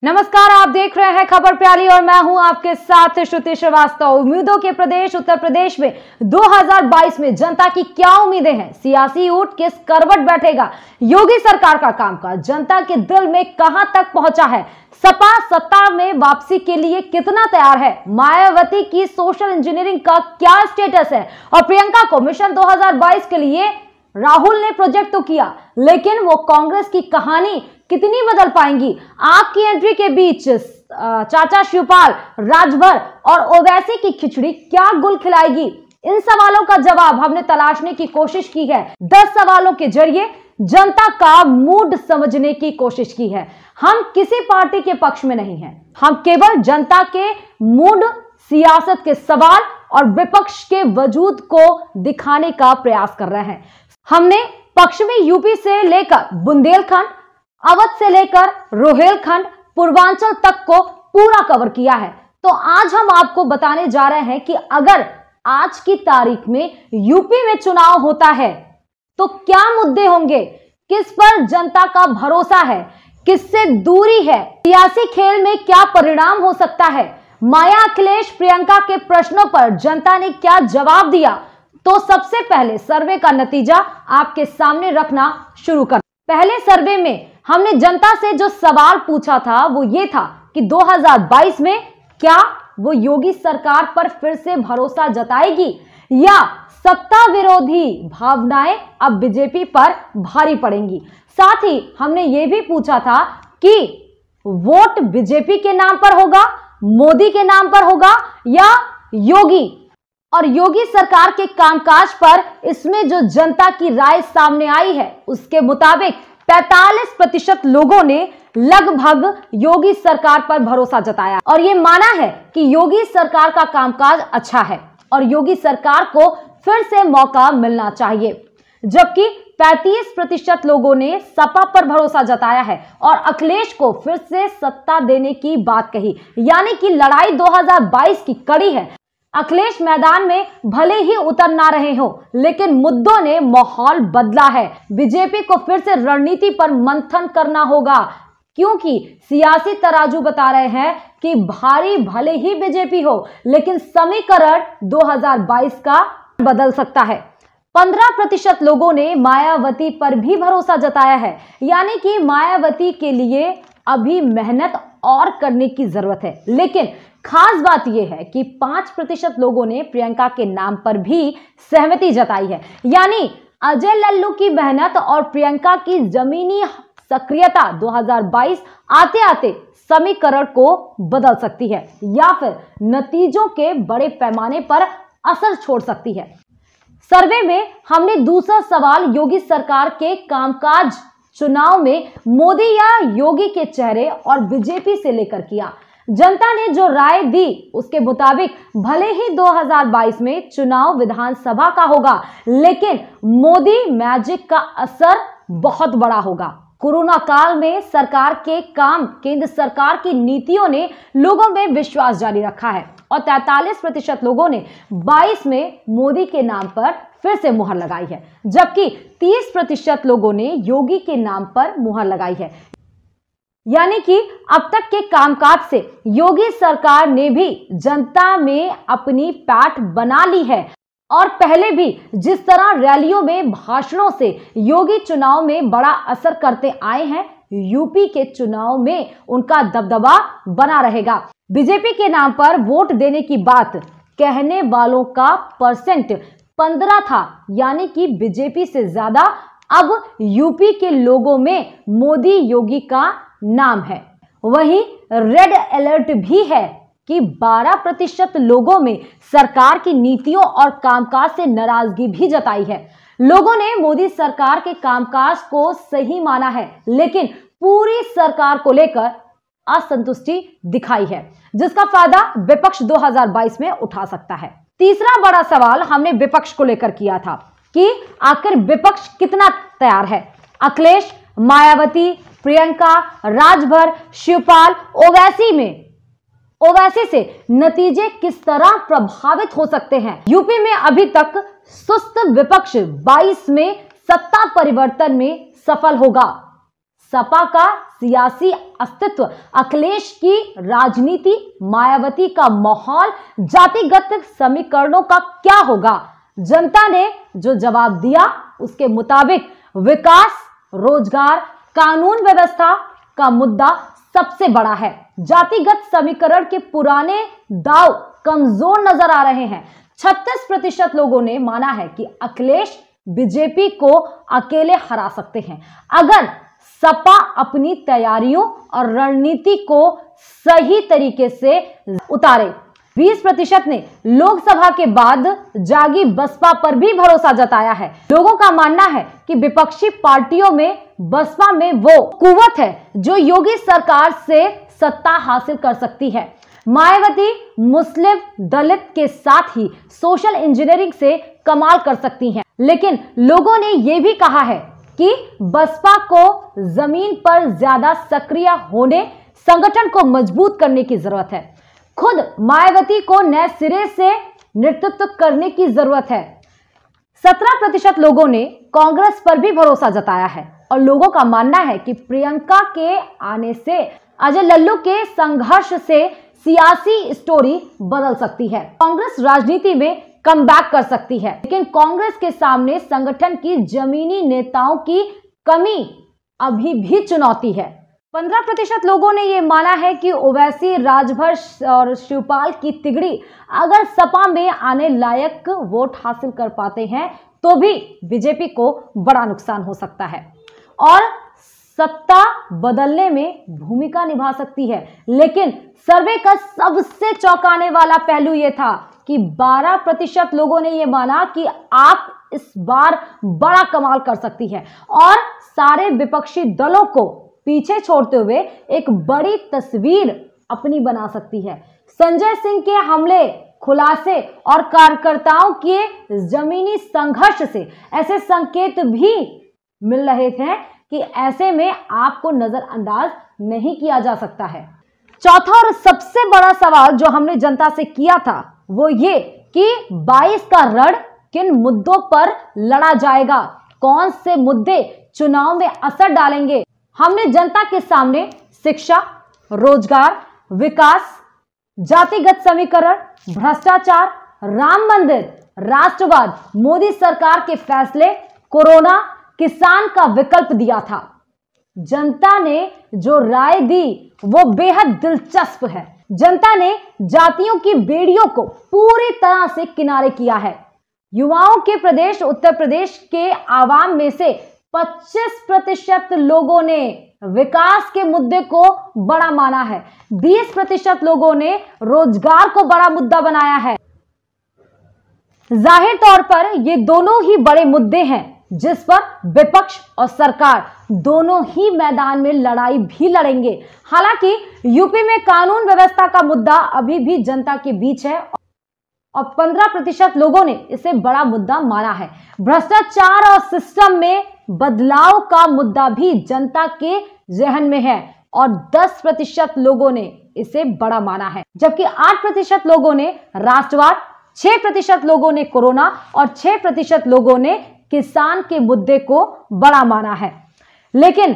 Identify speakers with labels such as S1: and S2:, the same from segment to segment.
S1: नमस्कार, आप देख रहे हैं खबर प्याली और मैं हूं आपके साथ श्रुति श्रीवास्तव। उम्मीदों के प्रदेश उत्तर प्रदेश में 2022 में जनता की क्या उम्मीदें हैं? सियासी ऊंट किस करवट बैठेगा? योगी सरकार का कामकाज जनता के दिल में कहां तक पहुंचा है? सपा सत्ता में वापसी के लिए कितना तैयार है? मायावती की सोशल इंजीनियरिंग का क्या स्टेटस है? और प्रियंका को मिशन 2022 के लिए राहुल ने प्रोजेक्ट तो किया, लेकिन वो कांग्रेस की कहानी कितनी बदल पाएंगी? आपकी एंट्री के बीच चाचा शिवपाल, राजभर और ओवैसी की खिचड़ी क्या गुल खिलाएगी? इन सवालों का जवाब हमने तलाशने की कोशिश की है। 10 सवालों के जरिए जनता का मूड समझने की कोशिश की है। हम किसी पार्टी के पक्ष में नहीं हैं, हम केवल जनता के मूड, सियासत के सवाल और विपक्ष के वजूद को दिखाने का प्रयास कर रहे हैं। हमने पश्चिमी यूपी से लेकर बुंदेलखंड, अवध से लेकर रोहेलखंड, पूर्वांचल तक को पूरा कवर किया है। तो आज हम आपको बताने जा रहे हैं कि अगर आज की तारीख में यूपी में चुनाव होता है तो क्या मुद्दे होंगे, किस पर जनता का भरोसा है, किससे दूरी है, सियासी खेल में क्या परिणाम हो सकता है, माया अखिलेश प्रियंका के प्रश्नों पर जनता ने क्या जवाब दिया। तो सबसे पहले सर्वे का नतीजा आपके सामने रखना शुरू कर। पहले सर्वे में हमने जनता से जो सवाल पूछा था वो ये था कि 2022 में क्या वो योगी सरकार पर फिर से भरोसा जताएगी या सत्ता विरोधी भावनाएं अब बीजेपी पर भारी पड़ेंगी। साथ ही हमने ये भी पूछा था कि वोट बीजेपी के नाम पर होगा, मोदी के नाम पर होगा या योगी, और योगी सरकार के कामकाज पर इसमें जो जनता की राय सामने आई है उसके मुताबिक 45% लोगों ने लगभग योगी सरकार पर भरोसा जताया और ये माना है कि योगी सरकार का कामकाज अच्छा है और योगी सरकार को फिर से मौका मिलना चाहिए। जबकि 35% लोगों ने सपा पर भरोसा जताया है और अखिलेश को फिर से सत्ता देने की बात कही, यानी कि लड़ाई 2022 की कड़ी है। अखिलेश मैदान में भले ही उतर ना रहे हो, लेकिन मुद्दों ने माहौल बदला है। बीजेपी को फिर से रणनीति पर मंथन करना होगा, क्योंकि सियासी तराजू बता रहे हैं कि भारी भले ही बीजेपी हो, लेकिन समीकरण 2022 का बदल सकता है। 15% लोगों ने मायावती पर भी भरोसा जताया है, यानी कि मायावती के लिए अभी मेहनत और करने की जरूरत है। लेकिन खास बात यह है कि 5% लोगों ने प्रियंका के नाम पर भी सहमति जताई है, यानी अजय लल्लू की मेहनत और प्रियंका की जमीनी सक्रियता 2022 आते आते समीकरण को बदल सकती है या फिर नतीजों के बड़े पैमाने पर असर छोड़ सकती है। सर्वे में हमने दूसरा सवाल योगी सरकार के कामकाज, चुनाव में मोदी या योगी के चेहरे और बीजेपी से लेकर किया। जनता ने जो राय दी उसके मुताबिक भले ही 2022 में चुनाव विधानसभा का होगा, लेकिन मोदी मैजिक का असर बहुत बड़ा होगा। कोरोना काल में सरकार के काम, केंद्र सरकार की नीतियों ने लोगों में विश्वास जारी रखा है और 43% लोगों ने 22 में मोदी के नाम पर फिर से मुहर लगाई है, जबकि 30% लोगों ने योगी के नाम पर मुहर लगाई है। यानी कि अब तक के कामकाज से योगी सरकार ने भी जनता में अपनी पैठ बना ली है और पहले भी जिस तरह रैलियों में, भाषणों से योगी चुनाव में बड़ा असर करते आए हैं, यूपी के चुनाव में उनका दबदबा बना रहेगा। बीजेपी के नाम पर वोट देने की बात कहने वालों का परसेंट 15 था, यानी कि बीजेपी से ज्यादा अब यूपी के लोगों में मोदी योगी का नाम है। वहीं रेड अलर्ट भी है कि 12% लोगों में सरकार की नीतियों और कामकाज से नाराजगी भी जताई है। लोगों ने मोदी सरकार के कामकाज को सही माना है, लेकिन पूरी सरकार को लेकर असंतुष्टि दिखाई है, जिसका फायदा विपक्ष 2022 में उठा सकता है। तीसरा बड़ा सवाल हमने विपक्ष को लेकर किया था कि आखिर विपक्ष कितना तैयार है। अखिलेश, मायावती, प्रियंका, राजभर, शिवपाल, ओवैसी से नतीजे किस तरह प्रभावित हो सकते हैं? यूपी में अभी तक सुस्त विपक्ष 22 में सत्ता परिवर्तन में सफल होगा। सपा का सियासी अस्तित्व, अखिलेश की राजनीति, मायावती का माहौल, जातिगत समीकरणों का क्या होगा? जनता ने जो जवाब दिया उसके मुताबिक विकास, रोजगार, कानून व्यवस्था का मुद्दा सबसे बड़ा है। जातिगत समीकरण के पुराने दांव कमजोर नजर आ रहे हैं। 36% लोगों ने माना है कि अखिलेश बीजेपी को अकेले हरा सकते हैं अगर सपा अपनी तैयारियों और रणनीति को सही तरीके से उतारे। 20% ने लोकसभा के बाद जागी बसपा पर भी भरोसा जताया है। लोगों का मानना है कि विपक्षी पार्टियों में बसपा में वो कुव्वत है जो योगी सरकार से सत्ता हासिल कर सकती है। मायावती मुस्लिम दलित के साथ ही सोशल इंजीनियरिंग से कमाल कर सकती हैं। लेकिन लोगों ने यह भी कहा है कि बसपा को जमीन पर ज्यादा सक्रिय होने, संगठन को मजबूत करने की जरूरत है। खुद मायावती को नए सिरे से नेतृत्व करने की जरूरत है। 17% लोगों ने कांग्रेस पर भी भरोसा जताया है और लोगों का मानना है कि प्रियंका के आने से, अजय लल्लू के संघर्ष से सियासी स्टोरी बदल सकती है। कांग्रेस राजनीति में कमबैक कर सकती है, लेकिन कांग्रेस के सामने संगठन की जमीनी नेताओं की कमी अभी भी चुनौती है। 15% लोगों ने यह माना है कि ओवैसी, राजभर और शिवपाल की तिगड़ी अगर सपा में आने लायक वोट हासिल कर पाते हैं तो भी बीजेपी को बड़ा नुकसान हो सकता है और सत्ता बदलने में भूमिका निभा सकती है। लेकिन सर्वे का सबसे चौंकाने वाला पहलू यह था कि 12% लोगों ने यह माना कि आप इस बार बड़ा कमाल कर सकती है और सारे विपक्षी दलों को पीछे छोड़ते हुए एक बड़ी तस्वीर अपनी बना सकती है। संजय सिंह के हमले, खुलासे और कार्यकर्ताओं के जमीनी संघर्ष से ऐसे संकेत भी मिल रहे थे कि ऐसे में आपको नजरअंदाज नहीं किया जा सकता है। चौथा और सबसे बड़ा सवाल जो हमने जनता से किया था वो ये कि 22 का रण किन मुद्दों पर लड़ा जाएगा, कौन से मुद्दे चुनाव में असर डालेंगे। हमने जनता के सामने शिक्षा, रोजगार, विकास, जातिगत समीकरण, भ्रष्टाचार, राम मंदिर, राष्ट्रवाद, मोदी सरकार के फैसले, कोरोना, किसान का विकल्प दिया था। जनता ने जो राय दी वो बेहद दिलचस्प है। जनता ने जातियों की बेड़ियों को पूरी तरह से किनारे किया है। युवाओं के प्रदेश उत्तर प्रदेश के आवाम में से 25% लोगों ने विकास के मुद्दे को बड़ा माना है। 20% लोगों ने रोजगार को बड़ा मुद्दा बनाया है। जाहिर तौर पर ये दोनों ही बड़े मुद्दे हैं जिस पर विपक्ष और सरकार दोनों ही मैदान में लड़ाई भी लड़ेंगे। हालांकि यूपी में कानून व्यवस्था का मुद्दा अभी भी जनता के बीच है और 15% लोगों ने इसे बड़ा मुद्दा माना है। भ्रष्टाचार और सिस्टम में बदलाव का मुद्दा भी जनता के जहन में है और 10% लोगों ने इसे बड़ा माना है, जबकि 8% लोगों ने राष्ट्रवाद, 6% लोगों ने कोरोना और 6% लोगों ने किसान के मुद्दे को बड़ा माना है। लेकिन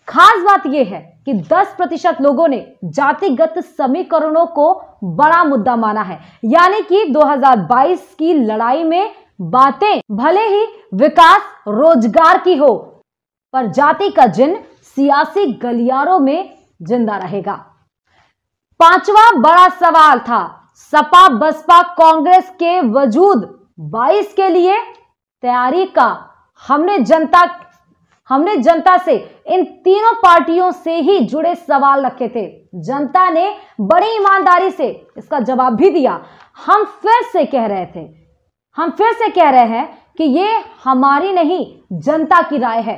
S1: खास बात यह है कि 10% लोगों ने जातिगत समीकरणों को बड़ा मुद्दा माना है। यानी कि 2022 की लड़ाई में बातें भले ही विकास, रोजगार की हो, पर जाति का जिन सियासी गलियारों में जिंदा रहेगा। पांचवा बड़ा सवाल था सपा बसपा कांग्रेस के वजूद 22 के लिए तैयारी का। हमने जनता से इन तीनों पार्टियों से ही जुड़े सवाल रखे थे। जनता ने बड़ी ईमानदारी से इसका जवाब भी दिया। हम फिर से कह रहे हैं कि ये हमारी नहीं, जनता की राय है,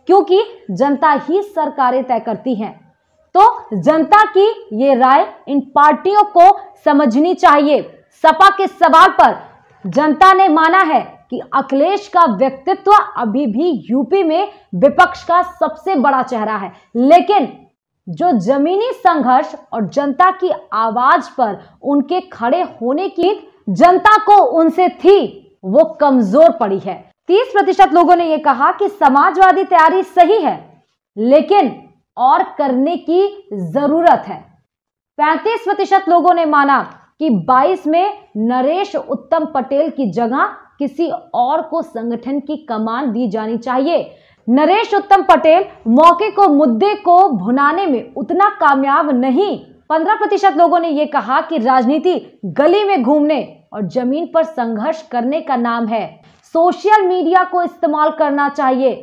S1: क्योंकि जनता ही सरकारें तय करती हैं। तो जनता की ये राय इन पार्टियों को समझनी चाहिए। सपा के सवाल पर जनता ने माना है कि अखिलेश का व्यक्तित्व अभी भी यूपी में विपक्ष का सबसे बड़ा चेहरा है, लेकिन जो जमीनी संघर्ष और जनता की आवाज पर उनके खड़े होने की जनता को उनसे थी वो कमजोर पड़ी है। 30% लोगों ने यह कहा कि समाजवादी तैयारी सही है, लेकिन और करने की जरूरत है। 35% लोगों ने माना कि 22 में नरेश उत्तम पटेल की जगह किसी और को संगठन की कमान दी जानी चाहिए। नरेश उत्तम पटेल मौके को मुद्दे को भुनाने में उतना कामयाब नहीं। 15% लोगों ने यह कहा कि राजनीति गली में घूमने और जमीन पर संघर्ष करने का नाम है। सोशल मीडिया को इस्तेमाल करना चाहिए,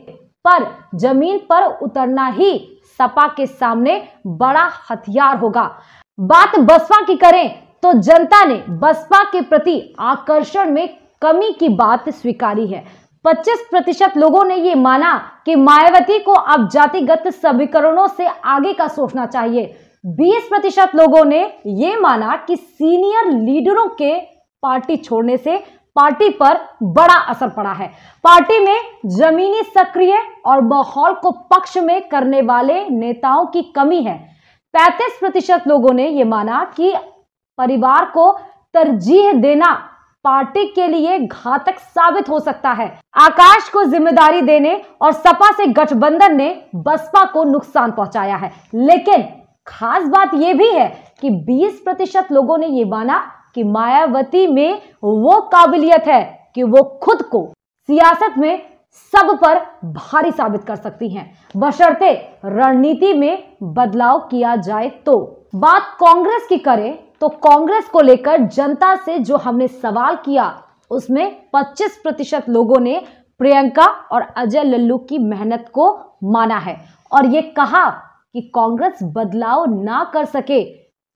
S1: पर जमीन पर उतरना ही सपा के सामने बड़ा हथियार होगा। बात बसपा की करें तो जनता ने बसपा के प्रति आकर्षण में कमी की बात स्वीकारी है। 25% लोगों ने यह माना कि मायावती को अब जातिगत समीकरणों से आगे का सोचना चाहिए। 20% लोगों ने यह माना कि सीनियर लीडरों के पार्टी छोड़ने से पार्टी पर बड़ा असर पड़ा है। पार्टी में जमीनी सक्रिय और माहौल को पक्ष में करने वाले नेताओं की कमी है। 35% लोगों ने यह माना कि परिवार को तरजीह देना पार्टी के लिए घातक साबित हो सकता है। आकाश को जिम्मेदारी देने और सपा से गठबंधन ने बसपा को नुकसान पहुंचाया है। लेकिन खास बात यह भी है कि 20% लोगों ने यह माना कि मायावती में वो काबिलियत है कि वो खुद को सियासत में सब पर भारी साबित कर सकती हैं, बशर्ते रणनीति में बदलाव किया जाए। तो बात कांग्रेस की करें तो कांग्रेस को लेकर जनता से जो हमने सवाल किया उसमें 25% लोगों ने प्रियंका और अजय लल्लू की मेहनत को माना है और ये कहा कि कांग्रेस बदलाव ना कर सके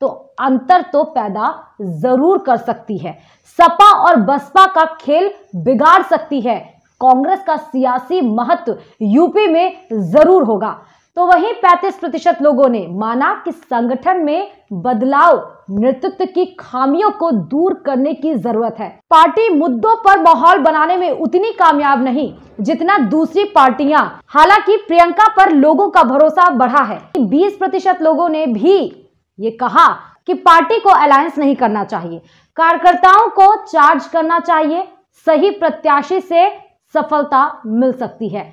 S1: तो अंतर तो पैदा जरूर कर सकती है। सपा और बसपा का खेल बिगाड़ सकती है। कांग्रेस का सियासी महत्व यूपी में जरूर होगा। तो वहीं 35% लोगों ने माना कि संगठन में बदलाव नेतृत्व की खामियों को दूर करने की जरूरत है। पार्टी मुद्दों पर माहौल बनाने में उतनी कामयाब नहीं जितना दूसरी पार्टियां। हालांकि प्रियंका पर लोगों का भरोसा बढ़ा है। 20% लोगों ने भी ये कहा कि पार्टी को अलायंस नहीं करना चाहिए, कार्यकर्ताओं को चार्ज करना चाहिए, सही प्रत्याशी से सफलता मिल सकती है।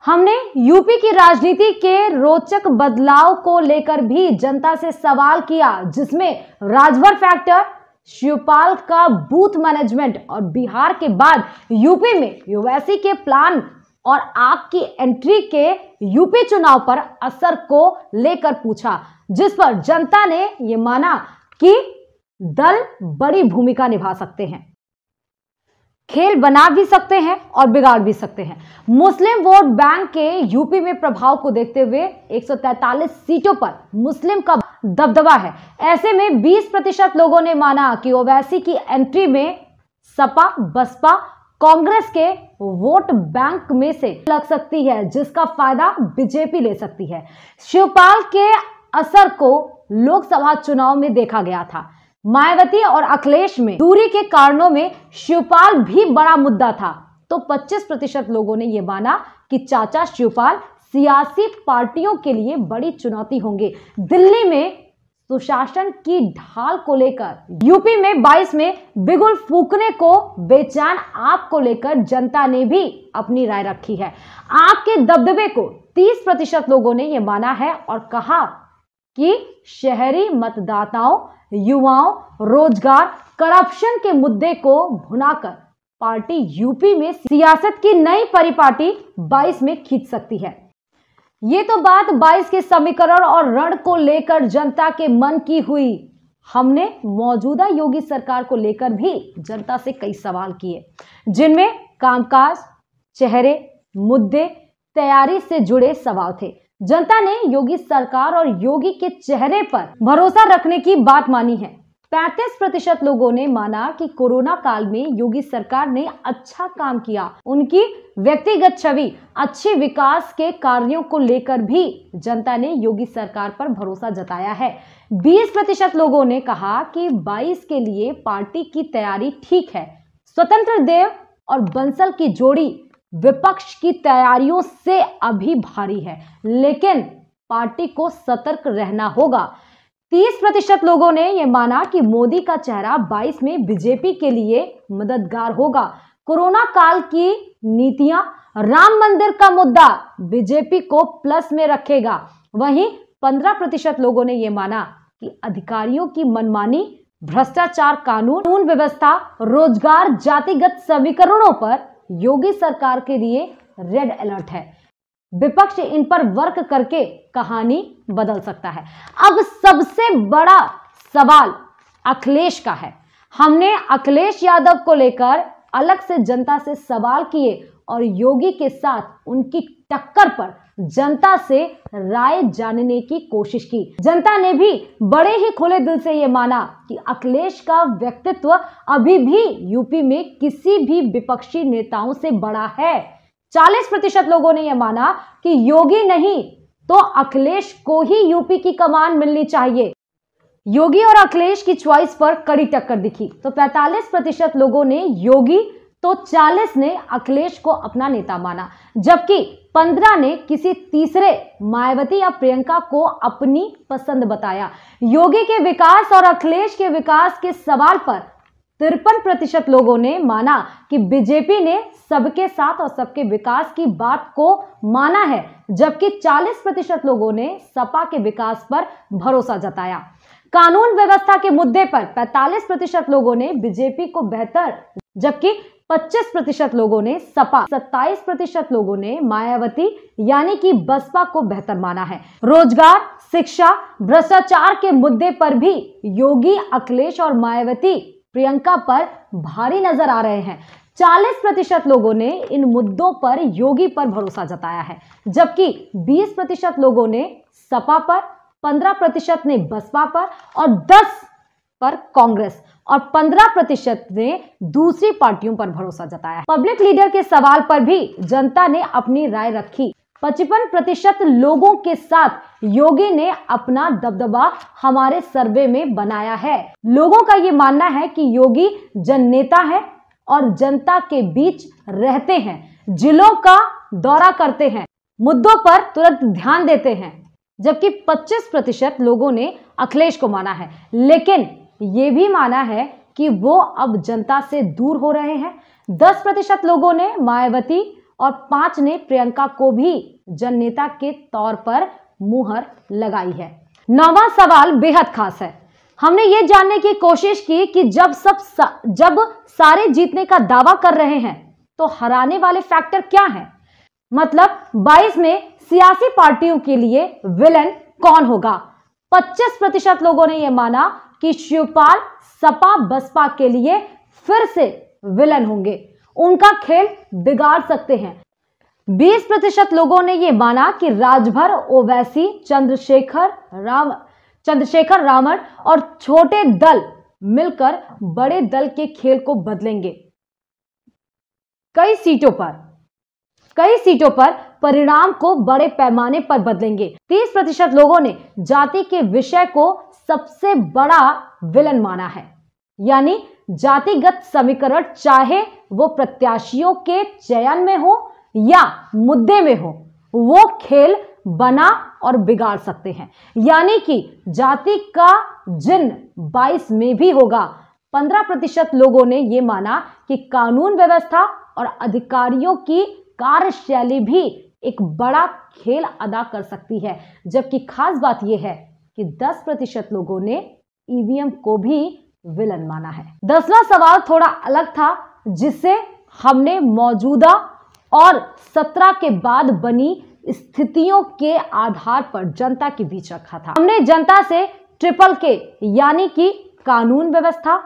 S1: हमने यूपी की राजनीति के रोचक बदलाव को लेकर भी जनता से सवाल किया, जिसमें राजभर फैक्टर, शिवपाल का बूथ मैनेजमेंट और बिहार के बाद यूपी में ओवैसी के प्लान और आप की एंट्री के यूपी चुनाव पर असर को लेकर पूछा, जिस पर जनता ने यह माना कि दल बड़ी भूमिका निभा सकते हैं, खेल बना भी सकते हैं और बिगाड़ भी सकते हैं। मुस्लिम वोट बैंक के यूपी में प्रभाव को देखते हुए 143 सीटों पर मुस्लिम का दबदबा है। ऐसे में 20% लोगों ने माना कि ओवैसी की एंट्री में सपा बसपा कांग्रेस के वोट बैंक में से लग सकती है, जिसका फायदा बीजेपी ले सकती है। शिवपाल के असर को लोकसभा चुनाव में देखा गया था। मायावती और अखिलेश में दूरी के कारणों में शिवपाल भी बड़ा मुद्दा था। तो 25% लोगों ने यह माना कि चाचा शिवपाल सियासी पार्टियों के लिए बड़ी चुनौती होंगे। दिल्ली में सुशासन की ढाल को लेकर, यूपी में 22 में बिगुल फूकने को बेचैन आप को लेकर जनता ने भी अपनी राय रखी है। आपके दबदबे को 30% लोगों ने यह माना है और कहा कि शहरी मतदाताओं, युवाओं, रोजगार, करप्शन के मुद्दे को भुनाकर पार्टी यूपी में सियासत की नई परिपाटी 22 में खींच सकती है। ये तो बात 22 के समीकरण और रण को लेकर जनता के मन की हुई। हमने मौजूदा योगी सरकार को लेकर भी जनता से कई सवाल किए, जिनमें कामकाज, चेहरे, मुद्दे, तैयारी से जुड़े सवाल थे। जनता ने योगी सरकार और योगी के चेहरे पर भरोसा रखने की बात मानी है। 35% लोगों ने माना कि कोरोना काल में योगी सरकार ने अच्छा काम किया। उनकी व्यक्तिगत छवि, अच्छे विकास के कार्यों को लेकर भी जनता ने योगी सरकार पर भरोसा जताया है। 20% लोगों ने कहा कि 22 के लिए पार्टी की तैयारी ठीक है। स्वतंत्र देव और बंसल की जोड़ी विपक्ष की तैयारियों से अभी भारी है, लेकिन पार्टी को सतर्क रहना होगा। 30% लोगों ने यह माना कि मोदी का चेहरा 22 में बीजेपी के लिए मददगार होगा। कोरोना काल की नीतियां, राम मंदिर का मुद्दा बीजेपी को प्लस में रखेगा। वहीं 15% लोगों ने यह माना कि अधिकारियों की मनमानी, भ्रष्टाचार, कानून व्यवस्था, रोजगार, जातिगत समीकरणों पर योगी सरकार के लिए रेड अलर्ट है। विपक्ष इन पर वर्क करके कहानी बदल सकता है। अब सबसे बड़ा सवाल अखिलेश का है। हमने अखिलेश यादव को लेकर अलग से जनता से सवाल किए और योगी के साथ उनकी टक्कर पर जनता से राय जानने की कोशिश की। जनता ने भी बड़े ही खुले दिल से यह माना कि अखिलेश का व्यक्तित्व अभी भी यूपी में किसी भी विपक्षी नेताओं से बड़ा है। 40% लोगों ने यह माना कि योगी नहीं तो अखिलेश को ही यूपी की कमान मिलनी चाहिए। योगी और अखिलेश की चॉइस पर कड़ी टक्कर दिखी तो 45% लोगों ने योगी तो 40 ने अखिलेश को अपना नेता माना, जबकि 15 ने किसी तीसरे मायावती या प्रियंका को अपनी पसंद बताया। योगी के विकास और अखिलेश के विकास के सवाल पर 53% लोगों ने माना कि बीजेपी ने सबके साथ और सबके विकास की बात को माना है, जबकि 40% लोगों ने सपा के विकास पर भरोसा जताया। कानून व्यवस्था के मुद्दे पर 45% लोगों ने बीजेपी को बेहतर, जबकि 25% लोगों ने सपा, 27% लोगों ने मायावती यानी कि बसपा को बेहतर माना है। रोजगार, शिक्षा, भ्रष्टाचार के मुद्दे पर भी योगी, अखिलेश और मायावती प्रियंका पर भारी नजर आ रहे हैं। 40% लोगों ने इन मुद्दों पर योगी पर भरोसा जताया है, जबकि 20% लोगों ने सपा पर, 15% ने बसपा पर और 10 पर कांग्रेस और 15% ने दूसरी पार्टियों पर भरोसा जताया। पब्लिक लीडर के सवाल पर भी जनता ने अपनी राय रखी। 55% लोगों के साथ योगी ने अपना दबदबा हमारे सर्वे में बनाया है। लोगों का यह मानना है कि योगी जननेता है और जनता के बीच रहते हैं, जिलों का दौरा करते हैं, मुद्दों पर तुरंत ध्यान देते हैं, जबकि 25% लोगों ने अखिलेश को माना है, लेकिन यह भी माना है कि वो अब जनता से दूर हो रहे हैं। 10% लोगों ने मायावती और 5 ने प्रियंका को भी जननेता के तौर पर मुहर लगाई है। 9वां सवाल बेहद खास है। हमने ये जानने की कोशिश की कि जब सारे जीतने का दावा कर रहे हैं तो हराने वाले फैक्टर क्या हैं? मतलब 22 में सियासी पार्टियों के लिए विलेन कौन होगा? 25% लोगों ने यह माना कि शिवपाल सपा बसपा के लिए फिर से विलेन होंगे, उनका खेल बिगाड़ सकते हैं। 20% लोगों ने यह माना कि राजभर, ओवैसी, चंद्रशेखर रावण और छोटे दल मिलकर बड़े दल के खेल को बदलेंगे। कई सीटों पर परिणाम को बड़े पैमाने पर बदलेंगे। 30% लोगों ने जाति के विषय को सबसे बड़ा विलन माना है, यानी जातिगत समीकरण, चाहे वो प्रत्याशियों के चयन में हो या मुद्दे में हो, वो खेल बना और बिगाड़ सकते हैं। यानी कि जाति का जिन 22 में भी होगा। 15% लोगों ने यह माना कि कानून व्यवस्था और अधिकारियों की कार्यशैली भी एक बड़ा खेल अदा कर सकती है, जबकि खास बात यह है कि 10% लोगों ने ईवीएम को भी विलन माना है। 10वां सवाल थोड़ा अलग था, जिसे हमने मौजूदा और 17 के बाद बनी स्थितियों के आधार पर जनता के बीच रखा था। हमने जनता से ट्रिपल के यानी कि कानून व्यवस्था,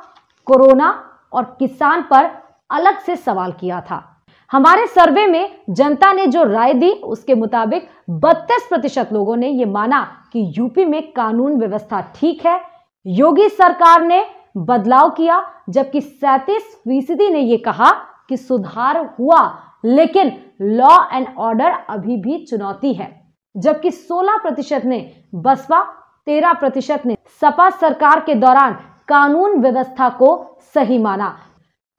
S1: कोरोना और किसान पर अलग से सवाल किया था। हमारे सर्वे में जनता ने जो राय दी उसके मुताबिक 32% लोगों ने यह माना कि यूपी में कानून व्यवस्था ठीक है, योगी सरकार ने बदलाव किया, जबकि 37% ने यह कहा कि सुधार हुआ लेकिन लॉ एंड ऑर्डर अभी भी चुनौती है, जबकि 16% ने बसपा, 13% ने सपा सरकार के दौरान कानून व्यवस्था को सही माना।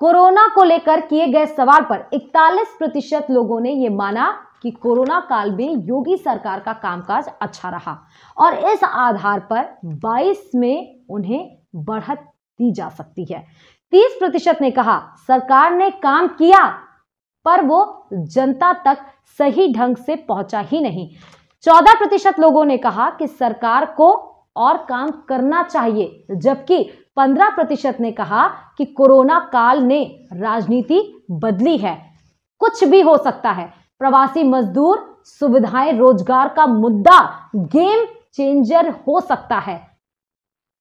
S1: कोरोना को लेकर किए गए सवाल पर 41% लोगों ने यह माना कि कोरोना काल में योगी सरकार का कामकाज अच्छा रहा और इस आधार पर 22 में उन्हें बढ़त दी जा सकती है। 30% ने कहा सरकार ने काम किया पर वो जनता तक सही ढंग से पहुंचा ही नहीं। 14% लोगों ने कहा कि सरकार को और काम करना चाहिए, जबकि 15% ने कहा कि कोरोना काल ने राजनीति बदली है, कुछ भी हो सकता है। प्रवासी मजदूर, सुविधाएं, रोजगार का मुद्दा गेम चेंजर हो सकता है।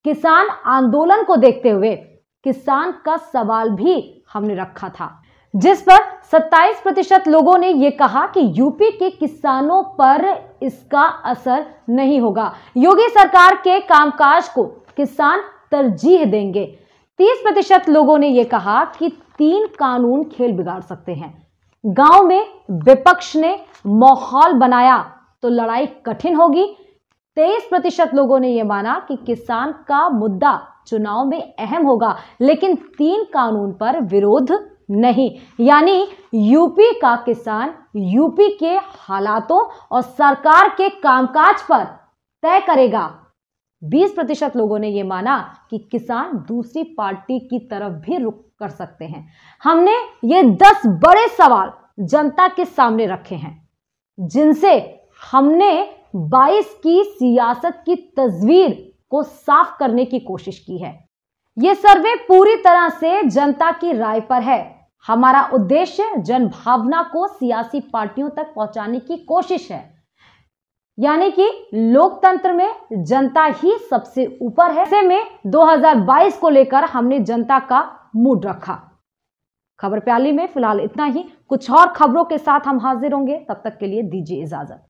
S1: किसान आंदोलन को देखते हुए किसान का सवाल भी हमने रखा था, जिस पर 27% लोगों ने यह कहा कि यूपी के किसानों पर इसका असर नहीं होगा। योगी सरकार के कामकाज को किसान तरजीह देंगे। 30% लोगों ने यह कहा कि 3 कानून खेल बिगाड़ सकते हैं। गांव में विपक्ष ने माहौल बनाया तो लड़ाई कठिन होगी। 23% लोगों ने यह माना कि किसान का मुद्दा चुनाव में अहम होगा, लेकिन 3 कानून पर विरोध नहीं। यानी यूपी का किसान यूपी के हालातों और सरकार के कामकाज पर तय करेगा। 20% लोगों ने यह माना कि किसान दूसरी पार्टी की तरफ भी रुख कर सकते हैं। हमने ये 10 बड़े सवाल जनता के सामने रखे हैं, जिनसे हमने 22 की सियासत की तस्वीर को साफ करने की कोशिश की है। यह सर्वे पूरी तरह से जनता की राय पर है। हमारा उद्देश्य जनभावना को सियासी पार्टियों तक पहुंचाने की कोशिश है, यानी कि लोकतंत्र में जनता ही सबसे ऊपर है। ऐसे में 2022 को लेकर हमने जनता का मूड रखा। खबर प्याली में फिलहाल इतना ही। कुछ और खबरों के साथ हम हाजिर होंगे, तब तक के लिए दीजिए इजाजत।